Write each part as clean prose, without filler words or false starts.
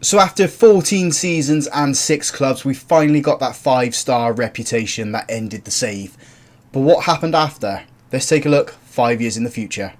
So after 14 seasons and 6 clubs, we finally got that 5-star reputation that ended the save. But what happened after? Let's take a look 5 years in the future.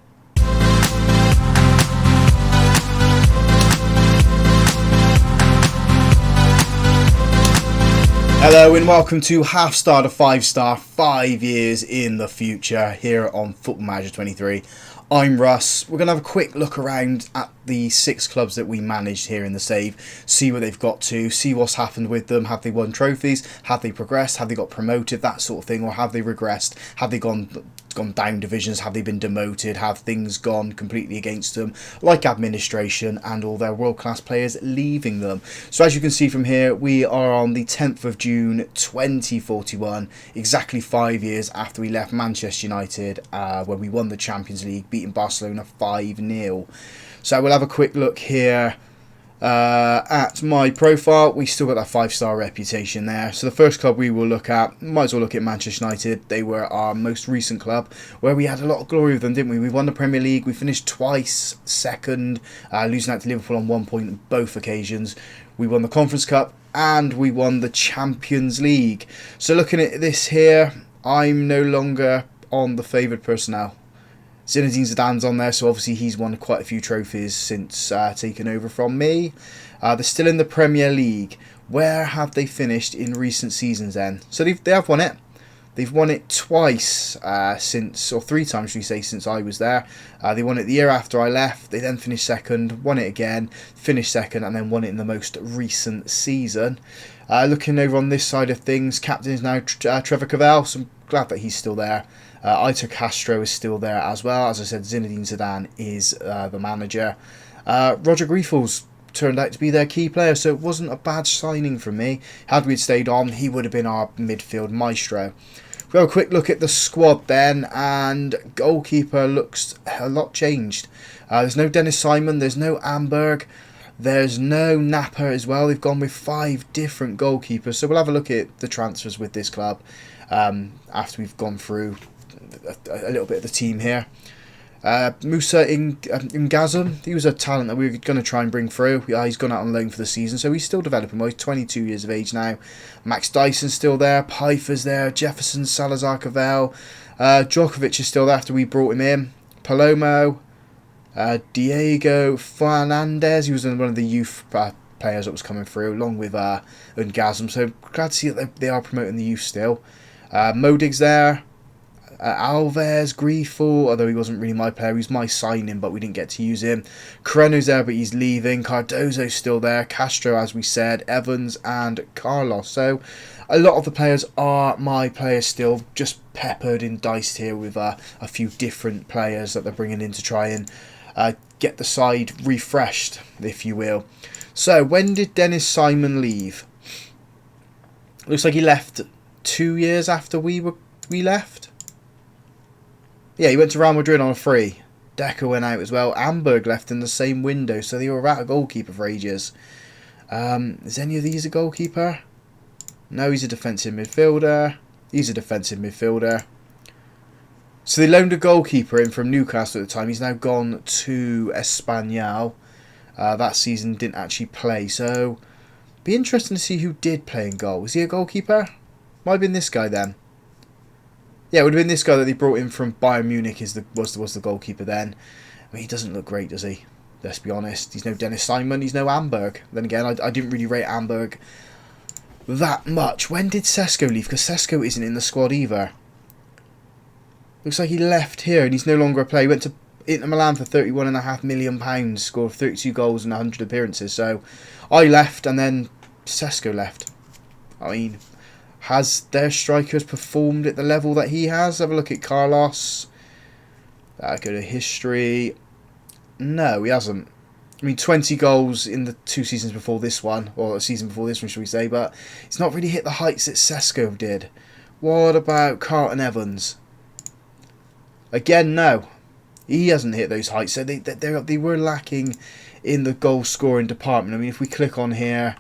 Hello and welcome to Half Star to 5-star, 5 years in the future here on Football Manager 23. I'm Russ. We're going to have a quick look around at the 6 clubs that we managed here in the save, see where they've got to, see what's happened with them. Have they won trophies? Have they progressed? Have they got promoted? That sort of thing. Or have they regressed? Have they gone down divisions? Have they been demoted? Have things gone completely against them, like administration and all their world-class players leaving them? So as you can see from here, we are on the 10th of June 2041, exactly 5 years after we left Manchester United, when we won the Champions League, beating Barcelona 5-0. So we'll have a quick look here at my profile. We still got that 5-star reputation there. So the first club we will look at, might as well look at Manchester United. They were our most recent club, where we had a lot of glory with them, didn't we? We won the Premier League, we finished twice second, losing out to Liverpool on 1 point on both occasions. We won the Conference Cup and we won the Champions League. So looking at this here, I'm no longer on the favoured personnel. Zinedine Zidane's on there, so obviously he's won quite a few trophies since taking over from me. They're still in the Premier League. Where have they finished in recent seasons then? So they have won it. They've won it twice since, or 3 times should we say, since I was there. They won it the year after I left. They then finished second, won it again, finished second, and then won it in the most recent season. Looking over on this side of things, captain is now Trevor Cavell, so I'm glad that he's still there. Aitor Castro is still there as well. As I said, Zinedine Zidane is the manager. Roger Griefel's turned out to be their key player, so it wasn't a bad signing from me. Had we stayed on, he would have been our midfield maestro. We'll have a quick look at the squad then, and goalkeeper looks a lot changed. There's no Dennis Simon, there's no Amberg, there's no Napper as well. They've gone with 5 different goalkeepers, so we'll have a look at the transfers with this club after we've gone through a little bit of the team here. Musa Ngazam, he was a talent that we were going to try and bring through. He's gone out on loan for the season, so he's still developing. Well, he's 22 years of age now. Max Dyson's still there, Pfeiffer's there, Jefferson, Salazar, Cavell, Djokovic is still there after we brought him in. Palomo, Diego Fernandez, he was one of the youth players that was coming through, along with Ngazam, so glad to see that they are promoting the youth still. Modig's there. Alves, Griefel, although he wasn't really my player, he was my signing, but we didn't get to use him. Carreno's there, but he's leaving. Cardozo's still there. Castro, as we said. Evans and Carlos. So a lot of the players are my players still, just peppered and diced here with a few different players that they're bringing in to try and get the side refreshed, if you will. So when did Dennis Simon leave? Looks like he left 2 years after we left. Yeah, he went to Real Madrid on a free. Decker went out as well. Amberg left in the same window, so they were out a goalkeeper for ages. Is any of these a goalkeeper? No, he's a defensive midfielder. He's a defensive midfielder. So they loaned a goalkeeper in from Newcastle at the time. He's now gone to Espanyol. That season didn't actually play, so be interesting to see who did play in goal. Was he a goalkeeper? Might have been this guy then. Yeah, it would have been this guy that they brought in from Bayern Munich was the goalkeeper then. I mean, he doesn't look great, does he? Let's be honest. He's no Dennis Simon, he's no Amberg. Then again, I didn't really rate Amberg that much. When did Sesko leave? Because Sesko isn't in the squad either. Looks like he left here and he's no longer a player. He went to Inter Milan for £31.5 million, scored 32 goals and 100 appearances. So I left and then Sesko left. I mean, has their strikers performed at the level that he has? Have a look at Carlos. Go to history. No, he hasn't. I mean, 20 goals in the 2 seasons before this one, or a season before this one, shall we say, but it's not really hit the heights that Sesko did. What about Carlton Evans? Again, no. He hasn't hit those heights, so they were lacking in the goal scoring department. I mean, if we click on here,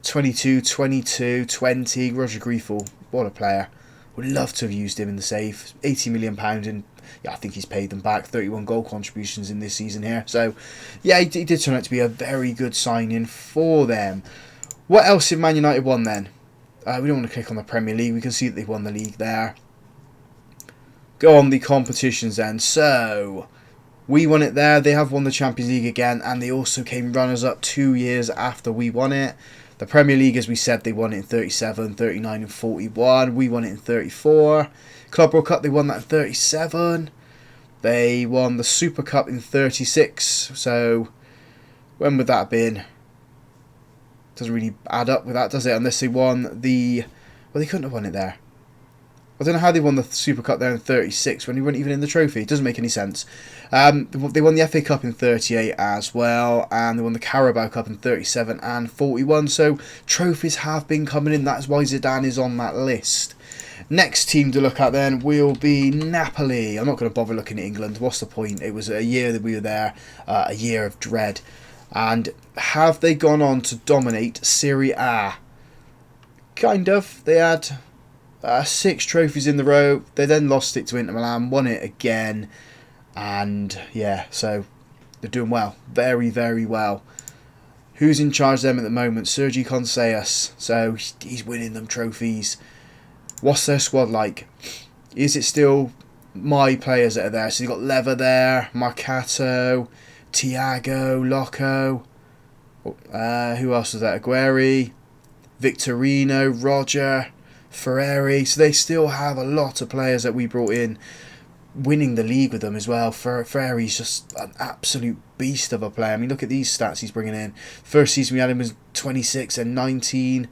22, 22, 20, Roger Griefel, what a player. Would love to have used him in the save. £80 million in yeah, I think he's paid them back. 31 goal contributions in this season here. So, yeah, he did turn out to be a very good signing for them. What else have Man United won then? We don't want to click on the Premier League. We can see that they've won the league there. Go on the competitions then. So, we won it there. They have won the Champions League again, and they also came runners-up 2 years after we won it. The Premier League, as we said, they won it in 37, 39 and 41. We won it in 34. Club World Cup, they won that in 37. They won the Super Cup in 36. So, when would that have been? Doesn't really add up with that, does it? Unless they won the... Well, they couldn't have won it there. I don't know how they won the Super Cup there in 36 when they weren't even in the trophy. It doesn't make any sense. They won the FA Cup in 38 as well, and they won the Carabao Cup in 37 and 41. So trophies have been coming in. That's why Zidane is on that list. Next team to look at then will be Napoli. I'm not going to bother looking at England. What's the point? It was a year that we were there, a year of dread. And have they gone on to dominate Serie A? Kind of. They had 6 trophies in the row. They then lost it to Inter Milan, won it again, and yeah, so they're doing well, very, very well. Who's in charge of them at the moment? Sergi Conceitas. So he's winning them trophies. What's their squad like? Is it still my players that are there? So you've got Leva there, Marcato, Thiago, Loco. Who else was there? Aguero, Victorino, Roger, Ferrari. So they still have a lot of players that we brought in, winning the league with them as well. Ferrari's just an absolute beast of a player. I mean, look at these stats he's bringing in. First season we had him was 26 and 19.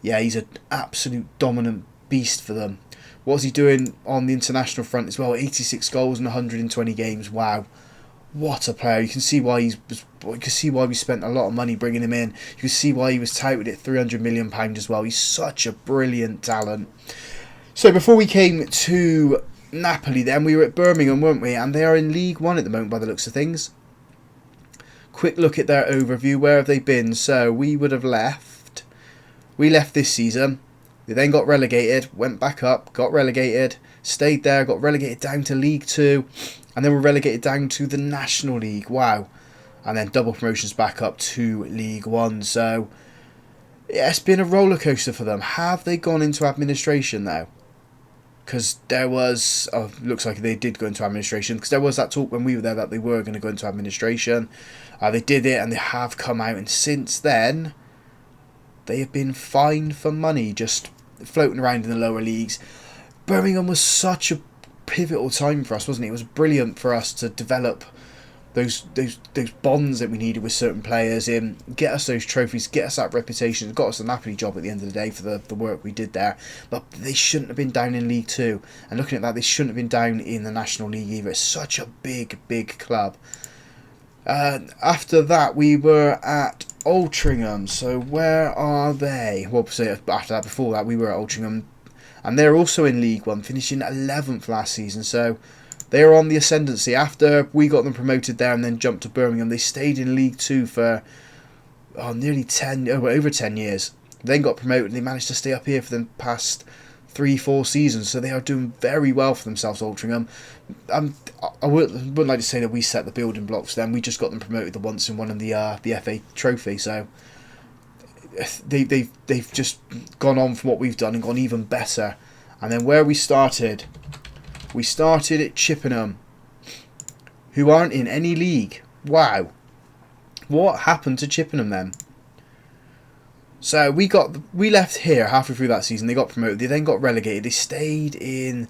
Yeah, he's an absolute dominant beast for them. What's he doing on the international front as well? 86 goals in 120 games. Wow. What a player. You can see why we spent a lot of money bringing him in. You can see why he was touted at £300 million as well. He's such a brilliant talent. So before we came to Napoli then, we were at Birmingham, weren't we? And they are in League One at the moment by the looks of things. Quick look at their overview. Where have they been? So we would have left. We left this season. They then got relegated, went back up, got relegated, stayed there, got relegated down to League 2, and then were relegated down to the National League. Wow. And then double promotions back up to League 1. So, yeah, it's been a roller coaster for them. Have they gone into administration now? Because there was... Oh, looks like they did go into administration. Because there was that talk when we were there that they were going to go into administration. They did it and they have come out. And since then, they have been fined for money. Just floating around in the lower leagues. Birmingham was such a pivotal time for us, wasn't it? It was brilliant for us to develop those bonds that we needed with certain players, in get us those trophies, get us that reputation, got us the Napoli job at the end of the day for the work we did there. But they shouldn't have been down in League 2, and looking at that, they shouldn't have been down in the National League either. It's such a big club. After that we were at Altrincham. So where are they? Well, so after that, before that, we were at Altrincham, and they're also in League 1, finishing 11th last season. So they are on the ascendancy. After we got them promoted there and then jumped to Birmingham, they stayed in League 2 for over 10 years. Then got promoted and they managed to stay up here for the past 3-4 seasons. So they are doing very well for themselves, Altrincham. I wouldn't like to say that we set the building blocks for them. We just got them promoted the once and won the FA Trophy. So they've just gone on from what we've done and gone even better. And then where we started at Chippenham, who aren't in any league. Wow, what happened to Chippenham then? So we left here halfway through that season. They got promoted. They then got relegated. They stayed in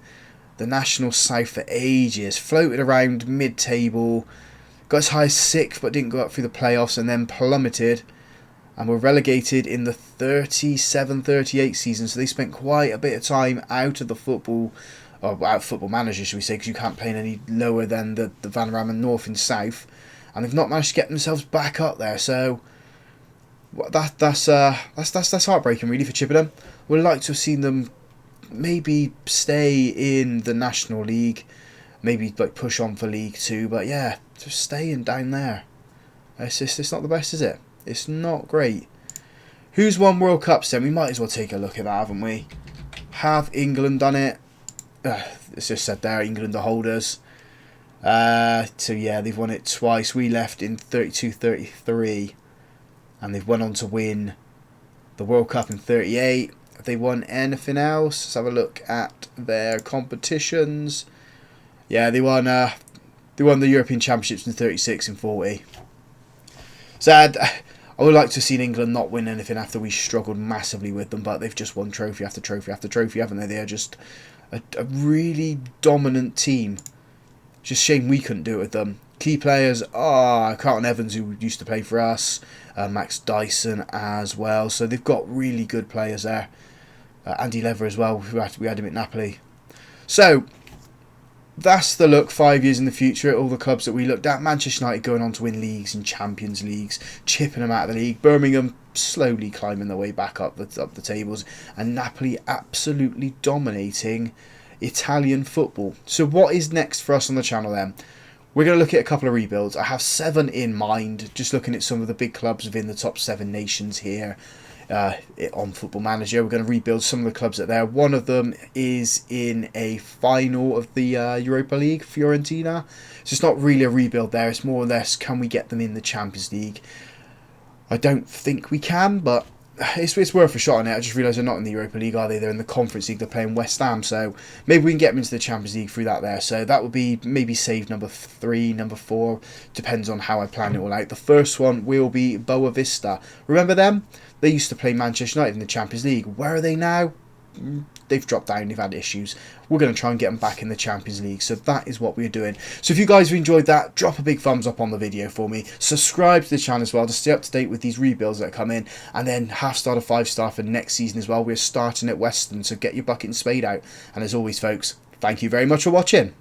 the National South for ages, floated around mid-table, got as high as 6th but didn't go up through the playoffs, and then plummeted and were relegated in the 37-38 season. So they spent quite a bit of time out of the football, or out of Football Manager, should we say, because you can't play any lower than the Vanarama North and South, and they've not managed to get themselves back up there. So that's heartbreaking really for Chippenham. Would like to have seen them maybe stay in the National League, maybe like push on for League 2, but yeah, just staying down there. It's not the best, is it? It's not great. Who's won World Cups then? We might as well take a look at that, haven't we? Have England done it? It's just said there, England are holders. So yeah, they've won it twice. We left in 32-33, and they've went on to win the World Cup in 38. Have they won anything else? Let's have a look at their competitions. Yeah, they won the European Championships in 36 and 40. Sad. I would like to have seen England not win anything after we struggled massively with them, but they've just won trophy after trophy after trophy, haven't they? They are just a really dominant team. Just shame we couldn't do it with them. Key players are Carlton Evans, who used to play for us, Max Dyson as well. So they've got really good players there. Andy Lever as well, we had him at Napoli. So that's the look 5 years in the future at all the clubs that we looked at. Manchester United going on to win leagues and Champions Leagues, chipping them out of the league. Birmingham slowly climbing their way back up the tables, and Napoli absolutely dominating Italian football. So what is next for us on the channel then? We're going to look at a couple of rebuilds. I have 7 in mind, just looking at some of the big clubs within the top 7 nations here on Football Manager. We're going to rebuild some of the clubs that are there. One of them is in a final of the Europa League, Fiorentina. So it's not really a rebuild there. It's more or less, can we get them in the Champions League? I don't think we can, but it's worth a shot on it. I just realised they're not in the Europa League, are they? They're in the Conference League. They're playing West Ham, so maybe we can get them into the Champions League through that there. So that would be maybe save number 3, number 4, depends on how I plan it all out. The first one will be Boa Vista. Remember them? They used to play Manchester United in the Champions League. Where are they now? They've dropped down, they've had issues. We're going to try and get them back in the Champions League. So that is what we're doing. So if you guys have enjoyed that, drop a big thumbs up on the video for me. Subscribe to the channel as well to stay up to date with these rebuilds that come in. And then half star to 5 star for next season as well. We're starting at Western, so get your bucket and spade out. And as always, folks, thank you very much for watching.